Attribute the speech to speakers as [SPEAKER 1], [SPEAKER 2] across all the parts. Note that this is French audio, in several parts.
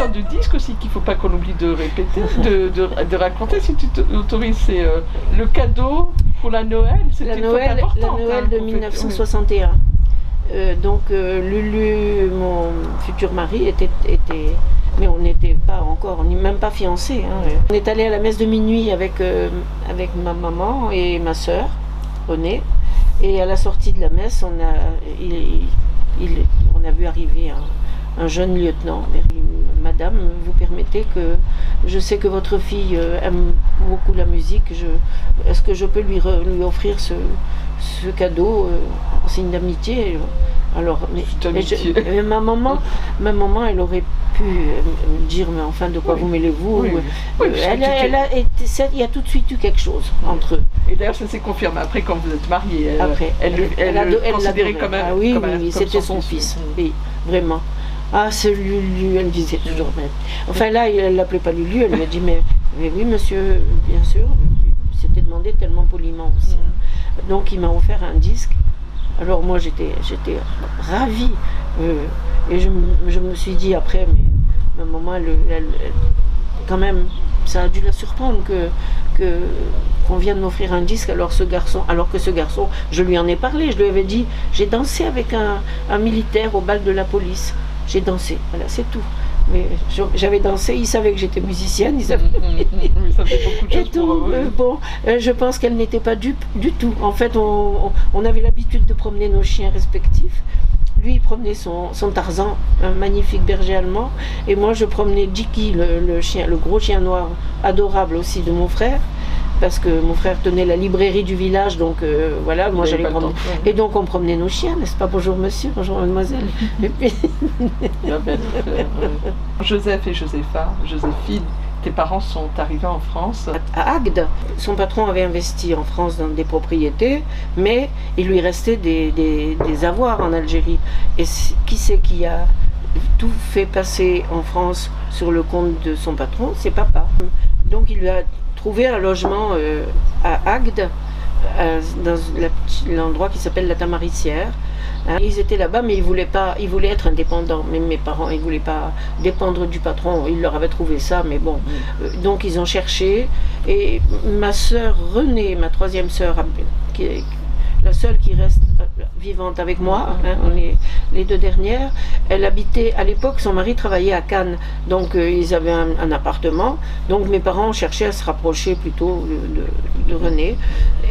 [SPEAKER 1] l'histoire du disque aussi qu'il ne faut pas qu'on oublie de répéter, de raconter, si tu t'autorises. C'est le cadeau pour la Noël.
[SPEAKER 2] La Noël de 1961. Lulu, mon futur mari, était mais on n'était pas encore, on n'est même pas fiancés. Hein. On est allé à la messe de minuit avec ma maman et ma sœur, René. Et à la sortie de la messe, on a vu arriver un jeune lieutenant. Madame, vous permettez que je sais que votre fille aime beaucoup la musique. Est-ce que je peux lui offrir ce cadeau en signe d'amitié? Alors, ma maman, elle aurait pu me dire, mais enfin, de quoi vous mêlez-vous? Il y a tout de suite eu quelque chose entre eux.
[SPEAKER 1] Et d'ailleurs, ça s'est confirmé après quand vous êtes mariés. Elle le considérait comme un.
[SPEAKER 2] Oui, c'était son fils. Oui, vraiment. Ah, c'est Lulu, elle disait toujours. Enfin là, elle ne l'appelait pas Lulu, elle lui a dit, mais oui, monsieur, bien sûr. Il s'était demandé tellement poliment aussi. Donc, il m'a offert un disque. Alors moi, j'étais ravie. Et je me suis dit après, mais ma maman, elle, quand même, ça a dû la surprendre qu'on vienne de m'offrir un disque alors que ce garçon, je lui en ai parlé, je lui avais dit, j'ai dansé avec un militaire au bal de la police. J'ai dansé, voilà, c'est tout. Mais j'avais dansé, ils savaient que j'étais musicienne, ils savaient.
[SPEAKER 1] Ça fait beaucoup de choses pour
[SPEAKER 2] je pense qu'elle n'était pas dupe du tout. En fait, on avait l'habitude de promener nos chiens respectifs. Lui, il promenait son Tarzan, un magnifique berger allemand, et moi, je promenais Jiki, le gros chien noir, adorable aussi de mon frère. Parce que mon frère tenait la librairie du village, donc voilà, moi j'allais promener. Et donc on promenait nos chiens, n'est-ce pas? Bonjour monsieur, bonjour mademoiselle. Et puis...
[SPEAKER 1] Joseph et Joséphine, tes parents sont arrivés en France?
[SPEAKER 2] À Agde. Son patron avait investi en France dans des propriétés, mais il lui restait des avoirs en Algérie. Et qui c'est qui a tout fait passer en France sur le compte de son patron? C'est papa. Donc il lui a trouvé un logement à Agde, dans l'endroit qui s'appelle la Tamaricière. Hein. Ils étaient là-bas, mais ils voulaient être indépendants. Même mes parents, ils ne voulaient pas dépendre du patron. Ils leur avaient trouvé ça, mais bon. Donc ils ont cherché. Et ma sœur Renée, ma troisième sœur, qui est la seule qui reste vivante avec moi, hein, on est les deux dernières, elle habitait, à l'époque, son mari travaillait à Cannes, donc ils avaient un appartement, donc mes parents ont cherché à se rapprocher plutôt de René,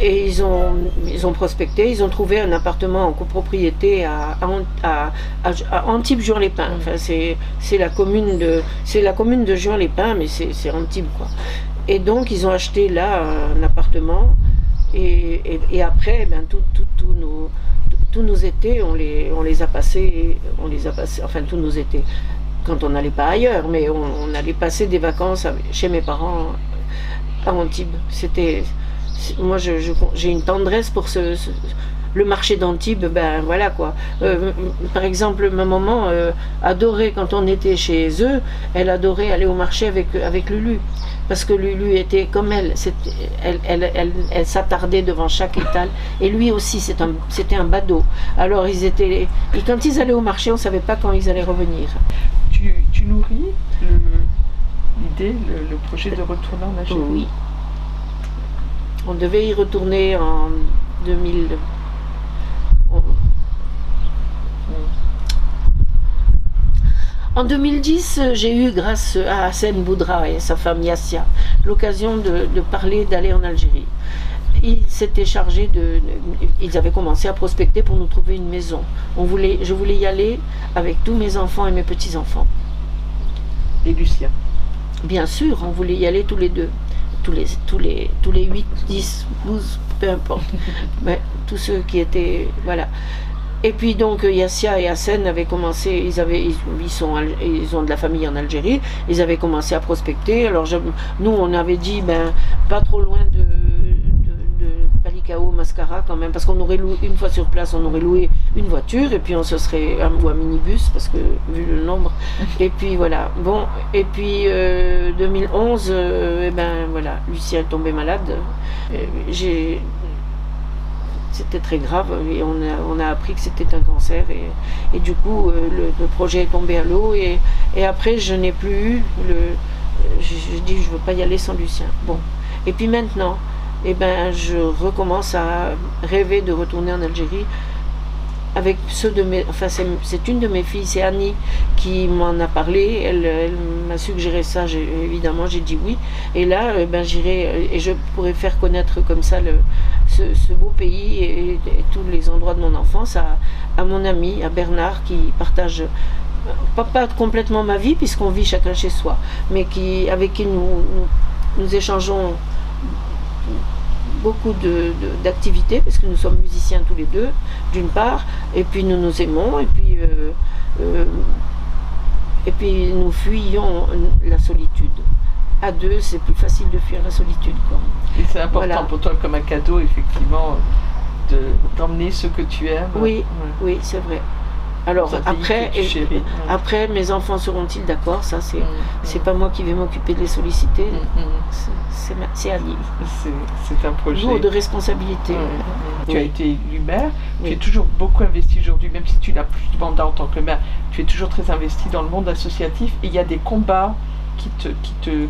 [SPEAKER 2] et ils ont prospecté, ils ont trouvé un appartement en copropriété à Antibes-Juan-les-Pins, enfin, c'est la commune de Juan-les-Pins, mais c'est Antibes, quoi. Et donc ils ont acheté là un appartement. Et après, ben, tous nos étés, on les a passés, enfin tous nos étés, quand on n'allait pas ailleurs, mais on allait passer des vacances chez mes parents à Antibes. Moi j'ai une tendresse pour le marché d'Antibes, ben voilà quoi. Par exemple, ma maman adorait, quand on était chez eux, elle adorait aller au marché avec Lulu. Parce que Lulu était comme elle s'attardait devant chaque étal. Et lui aussi, c'était un badaud. Alors, et quand ils allaient au marché, on ne savait pas quand ils allaient revenir.
[SPEAKER 1] Tu nourris l'idée, le projet de retourner en Algérie?
[SPEAKER 2] Oui. On devait y retourner en 2000. En 2010, j'ai eu, grâce à Hassan Boudra et sa femme Yassia, l'occasion de parler d'aller en Algérie. Ils s'étaient chargés ils avaient commencé à prospecter pour nous trouver une maison. Je voulais y aller avec tous mes enfants et mes petits-enfants.
[SPEAKER 1] Et Lucien?
[SPEAKER 2] Bien sûr, on voulait y aller tous les deux. Tous les 8, 10, 12, peu importe. Mais tous ceux qui étaient... Voilà. Et puis donc Yassia et Hassan avaient commencé, ils ont de la famille en Algérie, ils avaient commencé à prospecter. Alors nous on avait dit pas trop loin de Palikao, Mascara quand même, parce qu'on aurait loué, une fois sur place, on aurait loué une voiture et puis on se serait, ou un minibus, parce que vu le nombre, et puis voilà. Bon, et puis 2011, voilà, Lucien est tombé malade. c'était très grave et on a appris que c'était un cancer et du coup le projet est tombé à l'eau et après je n'ai plus eu je dis je veux pas y aller sans Lucien. Bon, et puis maintenant je recommence à rêver de retourner en Algérie avec ceux de mes, enfin c'est une de mes filles, c'est Annie qui m'en a parlé, elle m'a suggéré ça, évidemment j'ai dit oui, et là j'irai et je pourrai faire connaître comme ça ce beau pays et tous les endroits de mon enfance à mon ami, à Bernard, qui partage pas complètement ma vie puisqu'on vit chacun chez soi, mais avec qui nous échangeons beaucoup d'activités parce que nous sommes musiciens tous les deux d'une part, et puis nous nous aimons et puis nous fuyons la solitude. À deux, c'est plus facile de fuir la solitude, quoi.
[SPEAKER 1] Et c'est important pour toi comme un cadeau, effectivement, d'emmener ce que tu aimes.
[SPEAKER 2] Oui, oui, c'est vrai. Alors après, mes enfants seront-ils d'accord? Ça, c'est pas moi qui vais m'occuper de les solliciter. C'est Annie.
[SPEAKER 1] C'est un projet.
[SPEAKER 2] Lourd de responsabilité.
[SPEAKER 1] Tu as été élu maire. Tu es toujours beaucoup investi aujourd'hui, même si tu n'as plus de mandat en tant que maire. Tu es toujours très investi dans le monde associatif. Et il y a des combats qui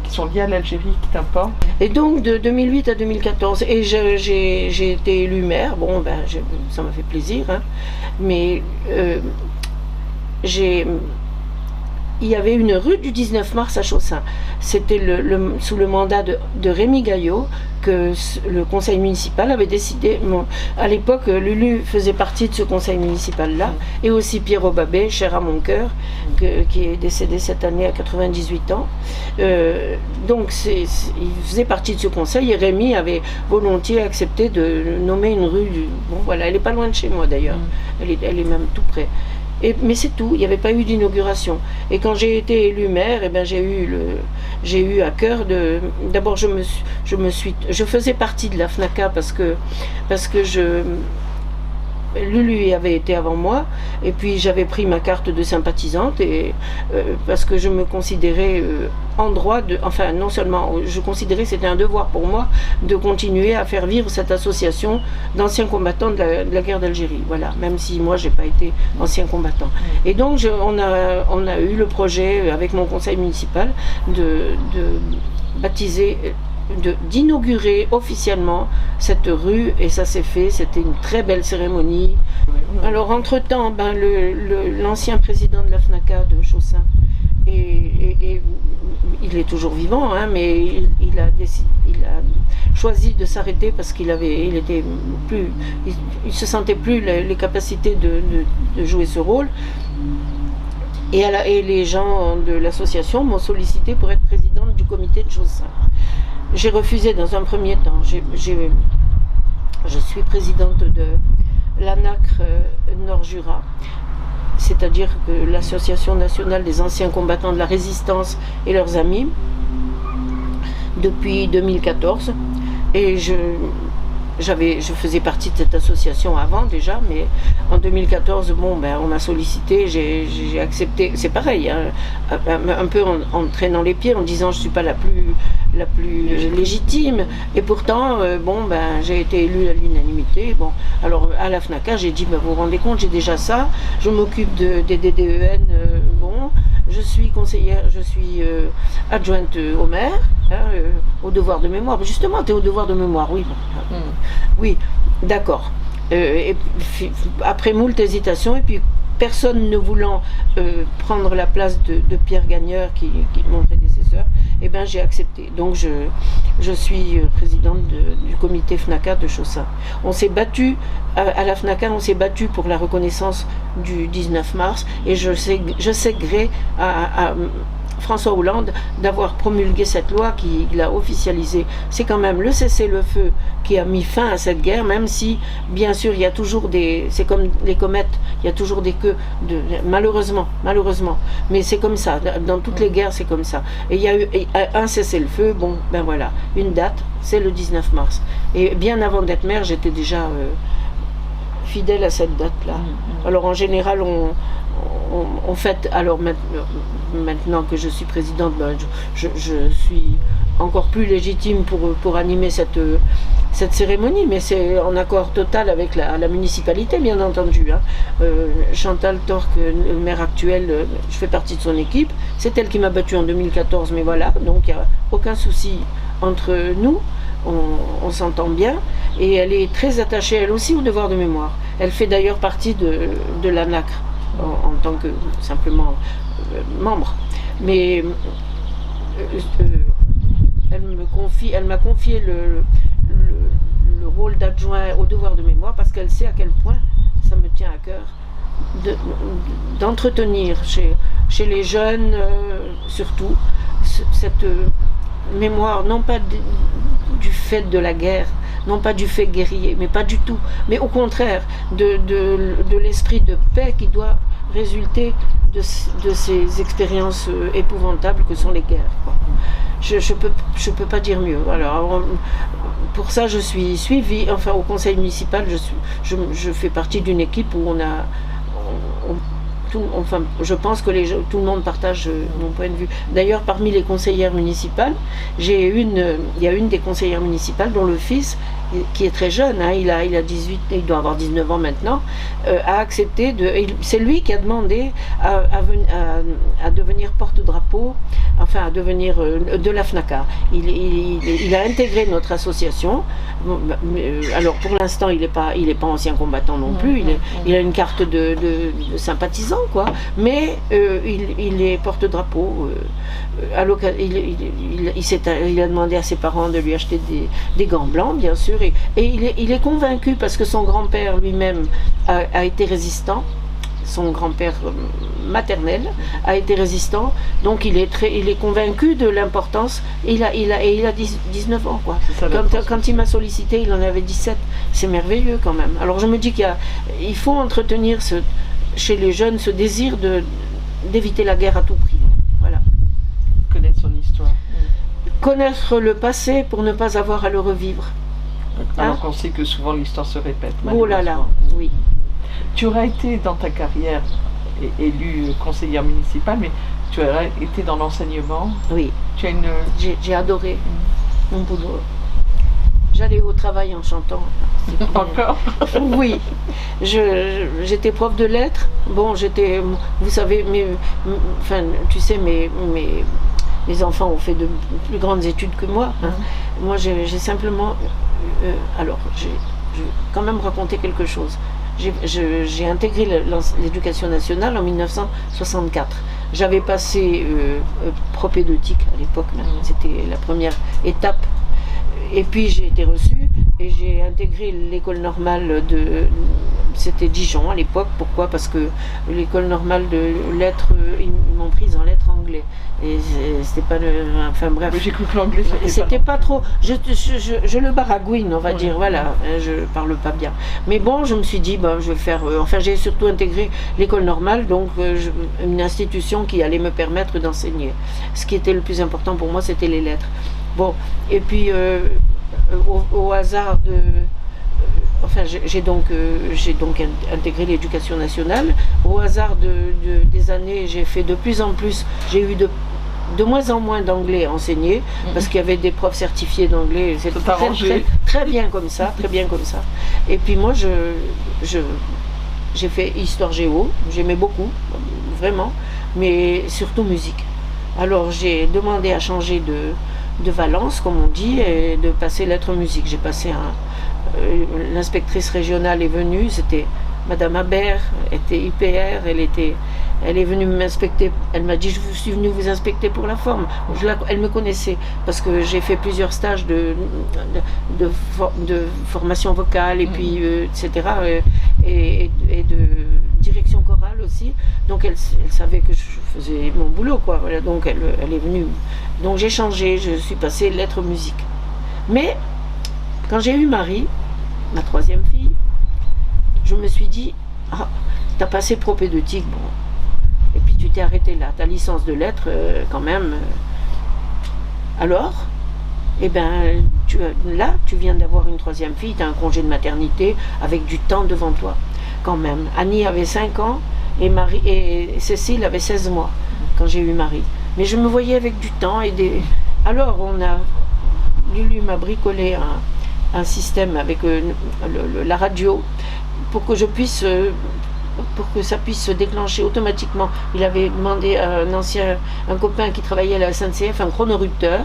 [SPEAKER 1] sont liés à l'Algérie, qui t'importent. Et
[SPEAKER 2] donc de 2008 à 2014, et j'ai été élu maire. Bon, ça m'a fait plaisir, hein. Mais il y avait une rue du 19 mars à Chaussin. C'était sous le mandat de Rémi Gaillot que le conseil municipal avait décidé. À l'époque, Lulu faisait partie de ce conseil municipal-là, et aussi Pierrot Babet, cher à mon cœur, qui est décédé cette année à 98 ans. Donc, il faisait partie de ce conseil, et Rémi avait volontiers accepté de nommer une rue. Bon, voilà, elle n'est pas loin de chez moi d'ailleurs. Elle est même tout près. Mais c'est tout, il n'y avait pas eu d'inauguration. Et quand j'ai été élu maire, j'ai eu à cœur de... D'abord, je faisais partie de la FNACA parce que Lulu avait été avant moi, et puis j'avais pris ma carte de sympathisante, et parce que je me considérais en droit enfin non seulement, je considérais que c'était un devoir pour moi de continuer à faire vivre cette association d'anciens combattants de la guerre d'Algérie, voilà, même si moi j'ai pas été ancien combattant. Et donc on a eu le projet avec mon conseil municipal de baptiser, d'inaugurer officiellement cette rue, et ça s'est fait, c'était une très belle cérémonie. Alors entre-temps, l'ancien président de la FNACA de Chaussin, et il est toujours vivant, hein, mais il a choisi de s'arrêter parce il se sentait plus les capacités de jouer ce rôle. Et les gens de l'association m'ont sollicité pour être présidente du comité de Chaussin. J'ai refusé dans un premier temps. Je suis présidente de l'ANACRE Nord-Jura, c'est-à-dire que l'Association nationale des anciens combattants de la résistance et leurs amis, depuis 2014. Et je faisais partie de cette association avant déjà, mais en 2014, on m'a sollicité, j'ai accepté. C'est pareil, hein, un peu en traînant les pieds, en disant je ne suis pas la plus légitime. Et pourtant, j'ai été élue à l'unanimité. Bon, alors à la FNACA, j'ai dit, vous vous rendez compte, j'ai déjà ça, je m'occupe des DDEN, je suis conseillère, je suis adjointe au maire, au devoir de mémoire. Justement, tu es au devoir de mémoire, oui. Oui, d'accord. Et puis, après moult hésitations, et puis personne ne voulant prendre la place de Pierre Gagneur, qui est mon prédécesseur, j'ai accepté. Donc je suis présidente du comité FNACA de Chaussin. On s'est battu, à la FNACA, on s'est battu pour la reconnaissance du 19 mars, et je sais gré à François Hollande d'avoir promulgué cette loi qui l'a officialisée. C'est quand même le cessez-le-feu qui a mis fin à cette guerre, même si, bien sûr, il y a toujours c'est comme les comètes, il y a toujours des queues, malheureusement. Mais c'est comme ça, dans toutes les guerres, c'est comme ça. Et il y a eu un cessez-le-feu, voilà, une date, c'est le 19 mars. Et bien avant d'être maire, j'étais déjà fidèle à cette date-là. Alors en général, on fête, alors maintenant que je suis présidente, je suis encore plus légitime pour animer cette cérémonie, mais c'est en accord total avec la municipalité, bien entendu. Hein. Chantal Torque, le maire actuel, je fais partie de son équipe. C'est elle qui m'a battue en 2014, mais voilà, donc il n'y a aucun souci entre nous. On s'entend bien, et elle est très attachée, elle aussi, au devoir de mémoire. Elle fait d'ailleurs partie de l'ANACRE, en tant que simplement membre. Mais elle m'a confié le rôle d'adjoint au devoir de mémoire, parce qu'elle sait à quel point ça me tient à cœur d'entretenir chez les jeunes, surtout, cette mémoire, non pas du fait de la guerre, non pas du fait guerrier, mais pas du tout, mais au contraire de l'esprit de paix qui doit résulter de ces expériences épouvantables que sont les guerres, quoi. Je peux pas dire mieux. Alors, pour ça, je suis suivie, enfin au conseil municipal, je fais partie d'une équipe où je pense que tout le monde partage mon point de vue. D'ailleurs, parmi les conseillères municipales, il y a une des conseillères municipales dont le fils, qui est très jeune, hein, il a 18, il doit avoir 19 ans maintenant, a accepté c'est lui qui a demandé à devenir porte-drapeau, enfin à devenir de la FNACA. Il a intégré notre association. Alors pour l'instant, il n'est pas ancien combattant non plus. Il a une carte de sympathisant, quoi. Mais il est porte-drapeau. Il a demandé à ses parents de lui acheter des gants blancs, bien sûr. Et il est convaincu, parce que son grand-père lui-même a été résistant. Son grand-père maternel a été résistant, donc il est convaincu de l'importance. Il a 19 ans, quoi. Quand il m'a sollicité, il en avait 17. C'est merveilleux quand même. Alors je me dis qu'il faut entretenir chez les jeunes ce désir d'éviter la guerre à tout prix. Voilà.
[SPEAKER 1] Connaître son histoire.
[SPEAKER 2] Connaître le passé pour ne pas avoir à le revivre.
[SPEAKER 1] Alors qu'on sait que souvent l'histoire se répète.
[SPEAKER 2] Oh là là, oui.
[SPEAKER 1] Tu aurais été dans ta carrière élue conseillère municipale, mais tu aurais été dans l'enseignement.
[SPEAKER 2] Oui.
[SPEAKER 1] Tu as
[SPEAKER 2] J'ai adoré mon boulot. J'allais au travail en chantant.
[SPEAKER 1] Encore?
[SPEAKER 2] Oui. J'étais prof de lettres. Bon, vous savez, tu sais, mes enfants ont fait de plus grandes études que moi. Hein. Moi, j'ai simplement... alors, je vais quand même raconter quelque chose. J'ai intégré l'éducation nationale en 1964. J'avais passé propédeutique à l'époque, c'était la première étape. Et puis j'ai été reçue et j'ai intégré l'école normale c'était Dijon à l'époque. Pourquoi? Parce que l'école normale de lettres, ils m'ont prise en lettres anglais. Et c'était pas enfin bref.
[SPEAKER 1] J'ai cru que l'anglais
[SPEAKER 2] c'était pas trop. Je le baragouine, on va dire, voilà. Je parle pas bien. Mais bon, je me suis dit, je vais faire. Enfin, j'ai surtout intégré l'école normale, donc une institution qui allait me permettre d'enseigner. Ce qui était le plus important pour moi, c'était les lettres. Bon, et puis au hasard de. Enfin, j'ai donc intégré l'éducation nationale. Au hasard des années, j'ai fait de plus en plus. J'ai eu de moins en moins d'anglais enseigné, parce qu'il y avait des profs certifiés d'anglais. C'est très bien comme ça, très bien comme ça. Et puis moi, j'ai fait histoire géo. J'aimais beaucoup, vraiment, mais surtout musique. Alors j'ai demandé à changer de Valence, comme on dit, et de passer lettres musique. J'ai passé l'inspectrice régionale est venue, c'était Madame Habert, était IPR, elle est venue m'inspecter. Elle m'a dit, je suis venue vous inspecter pour la forme. Elle me connaissait parce que j'ai fait plusieurs stages de formation vocale et puis etc. Et de direction chorale aussi. Donc elle savait que je faisais mon boulot, quoi. Voilà, donc elle est venue. Donc j'ai changé, je suis passée lettres musique. Mais quand j'ai eu Marie, ma troisième fille, je me suis dit, t'as passé propédeutique, bon. Et puis tu t'es arrêté là, ta licence de lettres, quand même. Alors, eh ben, tu viens d'avoir une troisième fille, tu as un congé de maternité avec du temps devant toi, quand même. Annie avait 5 ans et Cécile avait 16 mois quand j'ai eu Marie. Mais je me voyais avec du temps et Alors, Lulu m'a bricolé un système avec la radio pour que pour que ça puisse se déclencher automatiquement. Il avait demandé à un copain qui travaillait à la SNCF un chronorupteur,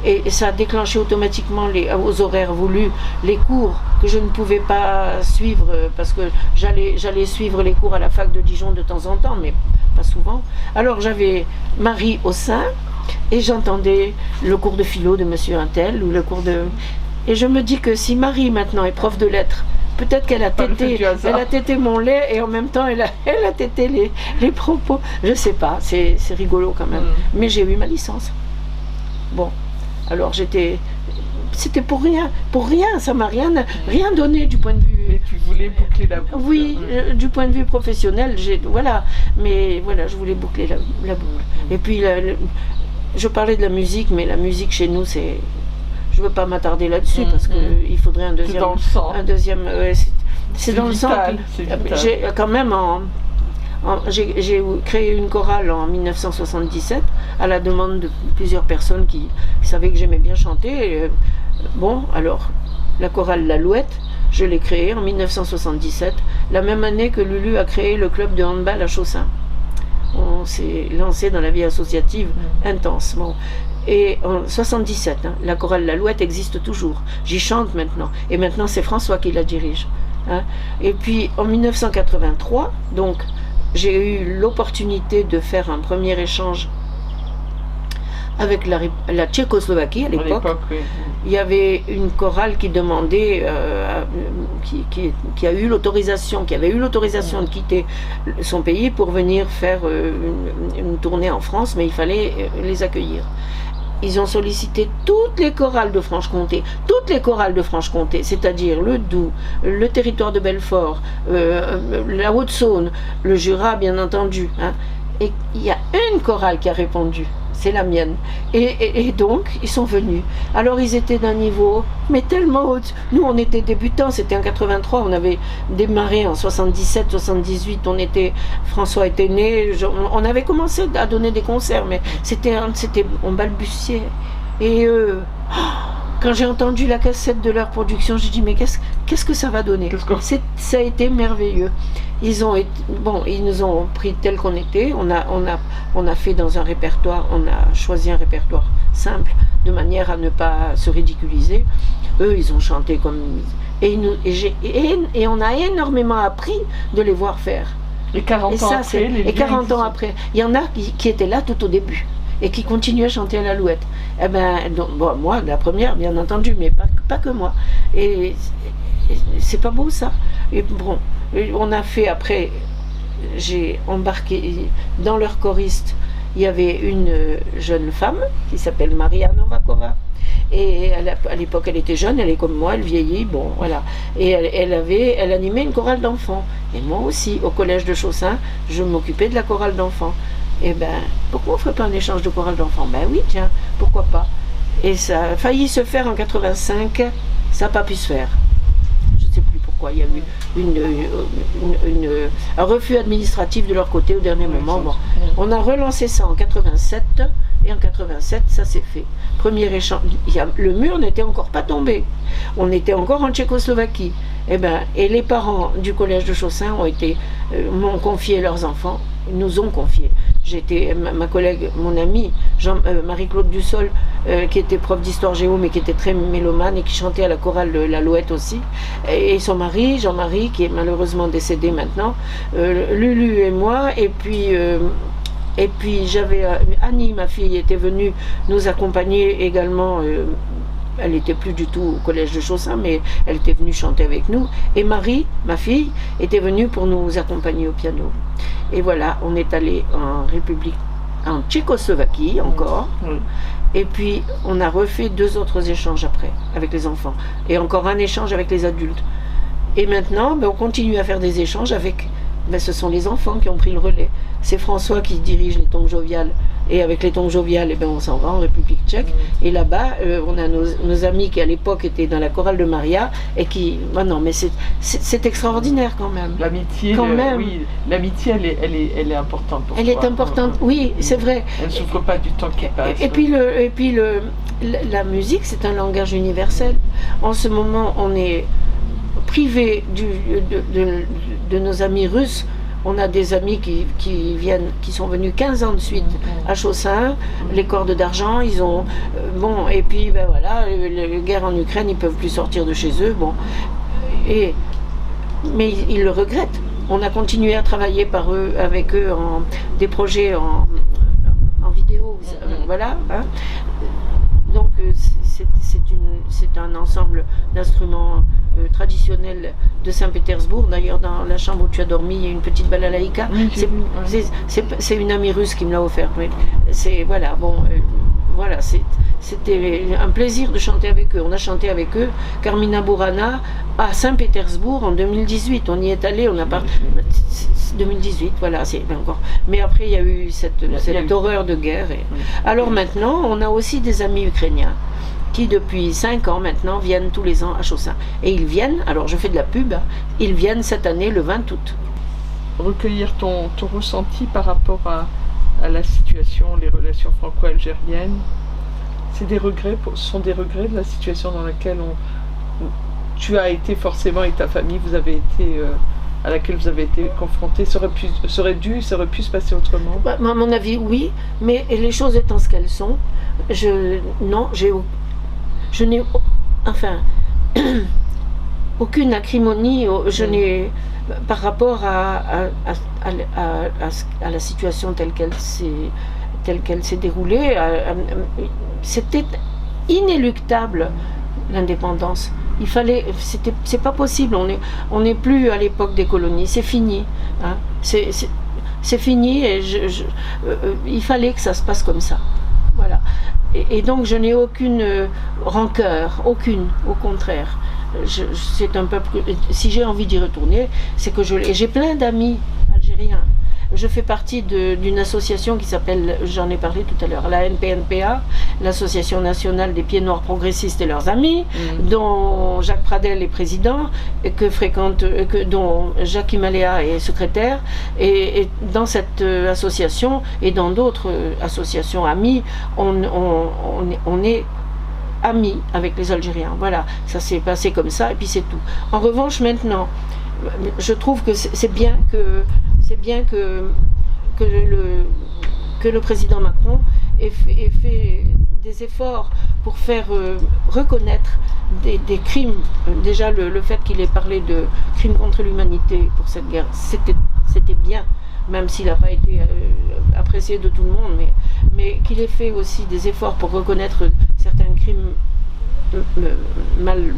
[SPEAKER 2] et ça a déclenché automatiquement aux horaires voulus les cours que je ne pouvais pas suivre parce que j'allais suivre les cours à la fac de Dijon de temps en temps, mais pas souvent. Alors j'avais Marie au sein et j'entendais le cours de philo de monsieur Untel ou le cours de... Et je me dis que si Marie maintenant est prof de lettres, peut-être qu'elle a tété mon lait et en même temps elle a tété les propos. Je sais pas, c'est rigolo quand même. Mais j'ai eu ma licence. Bon, alors c'était pour rien, ça m'a rien donné du point de vue...
[SPEAKER 1] Mais tu voulais boucler la boucle.
[SPEAKER 2] Oui, du point de vue professionnel, voilà, je voulais boucler la boucle. Et puis, je parlais de la musique, mais la musique chez nous, c'est... Je ne veux pas m'attarder là-dessus parce qu'il faudrait un deuxième... C'est dans le sang. J'ai quand même... J'ai créé une chorale en 1977 à la demande de plusieurs personnes qui savaient que j'aimais bien chanter. Bon, alors, la chorale L'Alouette, je l'ai créée en 1977, la même année que Lulu a créé le club de handball à Chaussin. On s'est lancé dans la vie associative intense. Bon. Et en 77, la chorale L'Alouette existe toujours. J'y chante maintenant. Et maintenant, c'est François qui la dirige. Et puis, en 1983, donc, j'ai eu l'opportunité de faire un premier échange avec la Tchécoslovaquie à l'époque.
[SPEAKER 1] Oui.
[SPEAKER 2] Il y avait une chorale qui demandait, qui avait eu l'autorisation de quitter son pays pour venir faire une tournée en France, mais il fallait les accueillir. Ils ont sollicité toutes les chorales de Franche-Comté, c'est-à-dire le Doubs, le territoire de Belfort, la Haute-Saône, le Jura bien entendu. Et il y a une chorale qui a répondu, c'est la mienne. Et donc, ils sont venus. Alors, ils étaient d'un niveau, mais tellement haut. Nous, on était débutants, c'était en 83, on avait démarré en 77, 78, François était né, on avait commencé à donner des concerts, mais on balbutiait. Et quand j'ai entendu la cassette de leur production, j'ai dit, mais qu'est-ce que ça va donner? Ça a été merveilleux. Ils nous ont pris tel qu'on était. On a fait dans un répertoire, on a choisi un répertoire simple, de manière à ne pas se ridiculiser. Eux, ils ont chanté comme... Et on a énormément appris de les voir faire.
[SPEAKER 1] Et 40 ans après,
[SPEAKER 2] il y en a qui étaient là tout au début et qui continuaient à chanter à l'Alouette. Moi, la première, bien entendu, mais pas que moi. Et c'est pas beau, ça. Et bon, on a fait après, j'ai embarqué dans leur choriste, il y avait une jeune femme qui s'appelle Maria Novakova. Et à l'époque, elle était jeune, elle est comme moi, elle vieillit, bon, voilà. Et elle animait une chorale d'enfants. Et moi aussi, au collège de Chaussin, je m'occupais de la chorale d'enfants. Et pourquoi on ne ferait pas un échange de chorale d'enfants? Oui, tiens, pourquoi pas? Et ça a failli se faire en 85, ça n'a pas pu se faire. Je ne sais plus pourquoi, il y a eu un refus administratif de leur côté au dernier moment. Bon. On a relancé ça en 87, et en 87, ça s'est fait. Premier échange, le mur n'était encore pas tombé. On était encore en Tchécoslovaquie. Et les parents du collège de Chaussin m'ont confié leurs enfants, nous ont confié. Ma collègue, mon amie, Marie-Claude Dussol, qui était prof d'histoire géo, mais qui était très mélomane et qui chantait à la chorale de l'Alouette aussi, et son mari, Jean-Marie, qui est malheureusement décédé maintenant, Lulu et moi, et puis j'avais Annie, ma fille, était venue nous accompagner également. Elle n'était plus du tout au collège de Chaussin, mais elle était venue chanter avec nous. Et Marie, ma fille, était venue pour nous accompagner au piano. Et voilà, on est allé en Tchécoslovaquie encore. Et puis, on a refait 2 autres échanges après, avec les enfants. Et encore un échange avec les adultes. Et maintenant, on continue à faire des échanges avec... ce sont les enfants qui ont pris le relais. C'est François qui dirige les Tongs Joviales Et avec les tombes joviales, on s'en va en République tchèque. Et là-bas, on a nos amis qui à l'époque étaient dans la chorale de Maria et qui... non, mais c'est extraordinaire quand même.
[SPEAKER 1] L'amitié, oui, l'amitié, elle est importante pour toi.
[SPEAKER 2] Elle est importante, oui, c'est vrai.
[SPEAKER 1] Elle ne souffre pas du temps qui passe.
[SPEAKER 2] Et puis la musique, c'est un langage universel. En ce moment, on est privé de nos amis russes. On a des amis qui sont venus 15 ans de suite à Chaussin, les cordes d'argent, ils ont... et puis voilà, la guerre en Ukraine, ils ne peuvent plus sortir de chez eux, mais ils le regrettent. On a continué à travailler avec eux des projets en vidéo, voilà. Hein. Donc c'est un ensemble d'instruments traditionnels de Saint-Pétersbourg. D'ailleurs, dans la chambre où tu as dormi, il y a une petite balalaïka. C'est une amie russe qui me l'a offert. C'était un plaisir de chanter avec eux. On a chanté avec eux Carmina Burana à Saint-Pétersbourg en 2018. On y est allé, on a pas 2018, voilà, c'est encore. Mais après, il y a eu cette horreur de guerre. Alors maintenant, on a aussi des amis ukrainiens qui depuis 5 ans maintenant viennent tous les ans à Chaussin. Et ils viennent, alors je fais de la pub, ils viennent cette année le 20 août.
[SPEAKER 1] Recueillir ton ressenti par rapport à la situation, les relations franco-algériennes, ce sont des regrets de la situation dans laquelle tu as été forcément et ta famille, à laquelle vous avez été confrontés. Ça aurait pu se passer autrement?
[SPEAKER 2] À mon avis, oui, mais les choses étant ce qu'elles sont, je n'ai aucune acrimonie, par rapport à la situation telle qu'elle s'est déroulée. C'était inéluctable, l'indépendance. C'est pas possible, on n'est plus à l'époque des colonies, c'est fini. Hein. C'est fini et il fallait que ça se passe comme ça. Voilà. Et donc je n'ai aucune rancœur, aucune, au contraire. C'est un peuple si j'ai envie d'y retourner, c'est que j'ai plein d'amis algériens. Je fais partie d'une association qui s'appelle, j'en ai parlé tout à l'heure, la NPNPA, l'Association nationale des pieds noirs progressistes et leurs amis, dont Jacques Pradel est président, et dont Jacques Himalaya est secrétaire. Et dans cette association et dans d'autres associations amies, on est amis avec les Algériens. Voilà, ça s'est passé comme ça et puis c'est tout. En revanche, maintenant, je trouve que c'est bien que le président Macron ait fait des efforts pour faire reconnaître des crimes. Déjà, le fait qu'il ait parlé de crimes contre l'humanité pour cette guerre, c'était bien, même s'il n'a pas été apprécié de tout le monde, mais qu'il ait fait aussi des efforts pour reconnaître certains crimes mal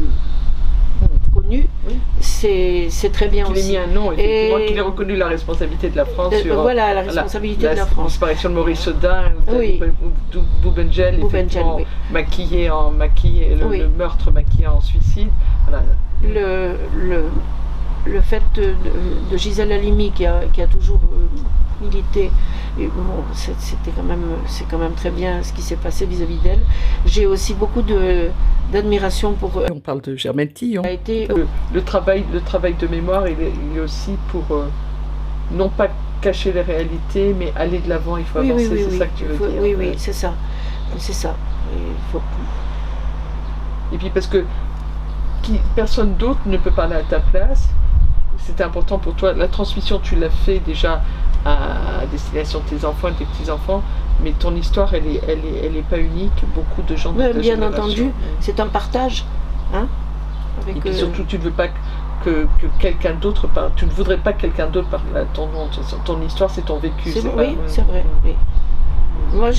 [SPEAKER 2] connus, oui. C'est très bien aussi.
[SPEAKER 1] Qu'il ait mis un nom, effectivement, qu'il ait reconnu la responsabilité de la France sur
[SPEAKER 2] la responsabilité de la France.
[SPEAKER 1] La disparition de Maurice Audin,
[SPEAKER 2] oui.
[SPEAKER 1] Boubengel, effectivement,
[SPEAKER 2] oui.
[SPEAKER 1] Le meurtre maquillé en suicide. Voilà.
[SPEAKER 2] Le fait de Gisèle Halimi qui a toujours milité, et bon, c'est quand même très bien ce qui s'est passé vis-à-vis d'elle. J'ai aussi beaucoup d'admiration pour...
[SPEAKER 1] On parle de Germaine Tillon.
[SPEAKER 2] Le
[SPEAKER 1] travail de mémoire, il est aussi pour non pas cacher les réalités, mais aller de l'avant, il faut avancer, c'est ça que tu veux dire.
[SPEAKER 2] Oui, c'est ça.
[SPEAKER 1] Et puis parce que personne d'autre ne peut parler à ta place. C'était important pour toi. La transmission, tu l'as fait déjà à destination de tes enfants et tes petits-enfants, mais ton histoire, elle est pas unique. Beaucoup de gens de ta
[SPEAKER 2] bien
[SPEAKER 1] génération.
[SPEAKER 2] Entendu, c'est un partage. Hein,
[SPEAKER 1] et puis surtout, tu ne veux pas que quelqu'un d'autre parle. Tu ne voudrais pas que quelqu'un d'autre parle à ton nom. Ton histoire, c'est ton vécu.
[SPEAKER 2] C'est vrai. Oui. Moi,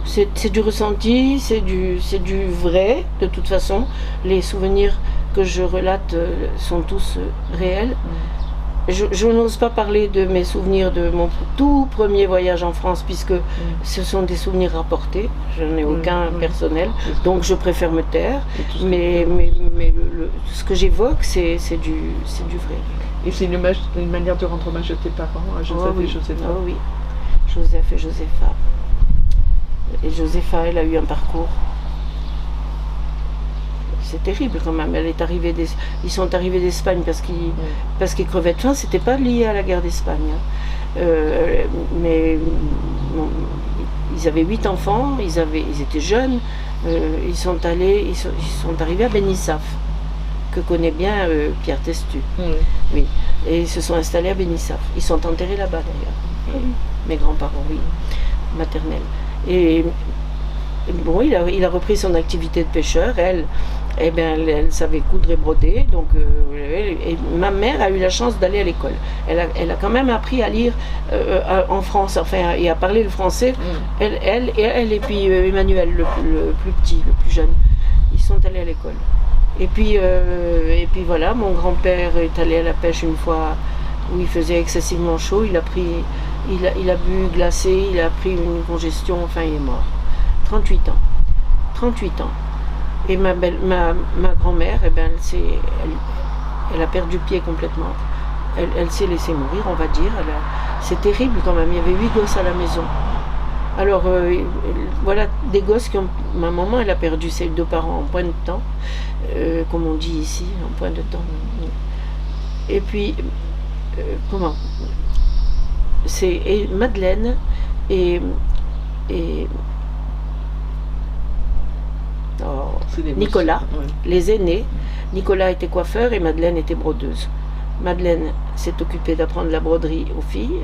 [SPEAKER 2] c'est du ressenti, c'est du vrai, de toute façon. Les souvenirs que je relate sont tous réels. Je n'ose pas parler de mes souvenirs de mon tout premier voyage en France, puisque ce sont des souvenirs rapportés. Je n'ai aucun personnel, donc je préfère me taire. Mais ce que j'évoque, c'est du vrai.
[SPEAKER 1] Et c'est une manière de rendre hommage à tes parents, à Joseph et Joséphine.
[SPEAKER 2] Oh oui. Joseph et Josepha. Et Josepha, elle a eu un parcours. C'est terrible quand même. Ils sont arrivés d'Espagne parce qu'ils crevaient de faim. C'était pas lié à la guerre d'Espagne. Mais bon, ils avaient 8 enfants. Ils étaient jeunes. Ils sont arrivés à Benissaf, que connaît bien Pierre Testu. Oui. Et ils se sont installés à Benissaf. Ils sont enterrés là-bas d'ailleurs. Mes grands-parents, oui, maternels. Et bon, il a repris son activité de pêcheur. Elle savait coudre et broder. Donc, et ma mère a eu la chance d'aller à l'école. Elle a quand même appris à lire en France, enfin, et à parler le français. Elle et puis Emmanuel, le plus petit, le plus jeune. Ils sont allés à l'école. Et puis voilà, mon grand-père est allé à la pêche une fois où il faisait excessivement chaud. Il a bu glacé, il a pris une congestion, enfin il est mort. 38 ans. 38 ans. Et ma grand-mère, elle a perdu pied complètement. Elle s'est laissée mourir, on va dire. C'est terrible quand même, il y avait 8 gosses à la maison. Alors, voilà, des gosses ma maman, elle a perdu ses 2 parents en point de temps, comme on dit ici, en point de temps. Et puis, c'est Madeleine et Nicolas, les aînés. Nicolas était coiffeur et Madeleine était brodeuse. Madeleine s'est occupée d'apprendre la broderie aux filles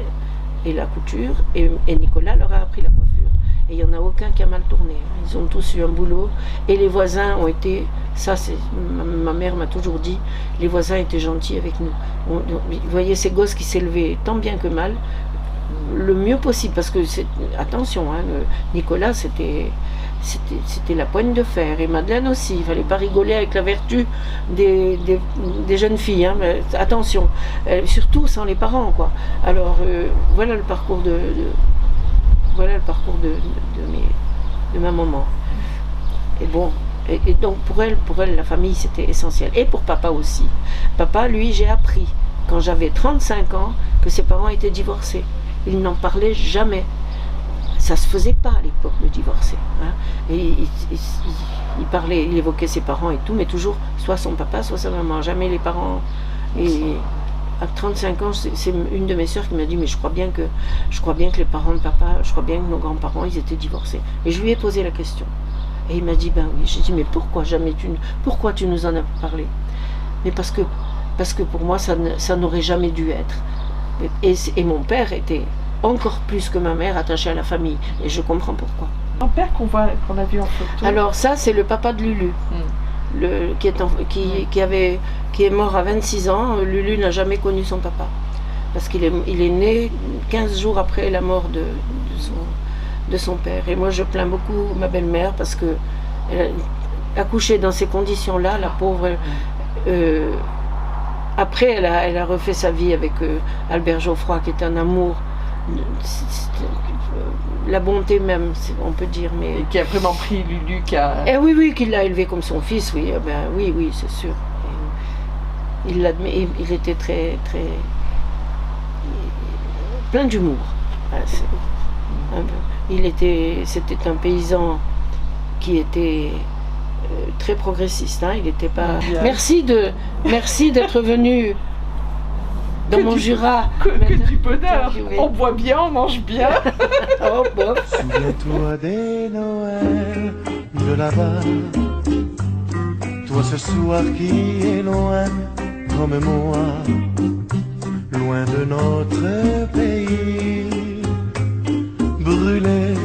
[SPEAKER 2] et la couture, et Nicolas leur a appris la coiffure. Et il n'y en a aucun qui a mal tourné. Ils ont tous eu un boulot, et les voisins ont été, ma mère m'a toujours dit, les voisins étaient gentils avec nous. Vous voyez ces gosses qui s'élevaient tant bien que mal, le mieux possible, parce que attention, Nicolas c'était la poigne de fer, et Madeleine aussi. Il ne fallait pas rigoler avec la vertu des jeunes filles, mais attention, surtout sans les parents, quoi. Alors voilà le parcours de ma maman. Et bon, et donc pour elle la famille c'était essentiel, et pour papa aussi. Papa, lui, j'ai appris quand j'avais 35 ans que ses parents étaient divorcés. Il n'en parlait jamais. Ça se faisait pas à l'époque de divorcer. Et il évoquait ses parents et tout, mais toujours soit son papa, soit sa maman, jamais les parents. Et à 35 ans, c'est une de mes sœurs qui m'a dit, mais je crois bien que les parents de papa, je crois bien que nos grands-parents, ils étaient divorcés. Et je lui ai posé la question. Et il m'a dit, ben oui. J'ai dit, mais pourquoi tu nous en as parlé? Mais parce que pour moi, ça n'aurait jamais dû être. Et mon père était encore plus que ma mère attachée à la famille, et je comprends pourquoi.
[SPEAKER 1] Mon père qu'on a vu en photo.
[SPEAKER 2] Alors ça, c'est le papa de Lulu, qui est mort à 26 ans. Lulu n'a jamais connu son papa, parce qu'il est né 15 jours après la mort de son père. Et moi, je plains beaucoup ma belle-mère, parce que elle a accouché dans ces conditions-là, la pauvre. Après, elle a refait sa vie avec Albert Geoffroy, qui est un amour, la bonté même, on peut dire. Mais...
[SPEAKER 1] Et qui a vraiment pris Lulu,
[SPEAKER 2] oui, qu'il l'a élevé comme son fils, oui, oui, c'est sûr. Il l'admet, il était très, très... plein d'humour. C'était un paysan qui était très progressiste, il n'était pas... Merci d'être venu dans mon Jura.
[SPEAKER 1] Que du bonheur. On boit bien, on mange bien.
[SPEAKER 2] Oh, bon.
[SPEAKER 3] Souviens-toi des Noëls de là-bas, toi ce soir qui est loin comme moi, loin de notre pays, brûlé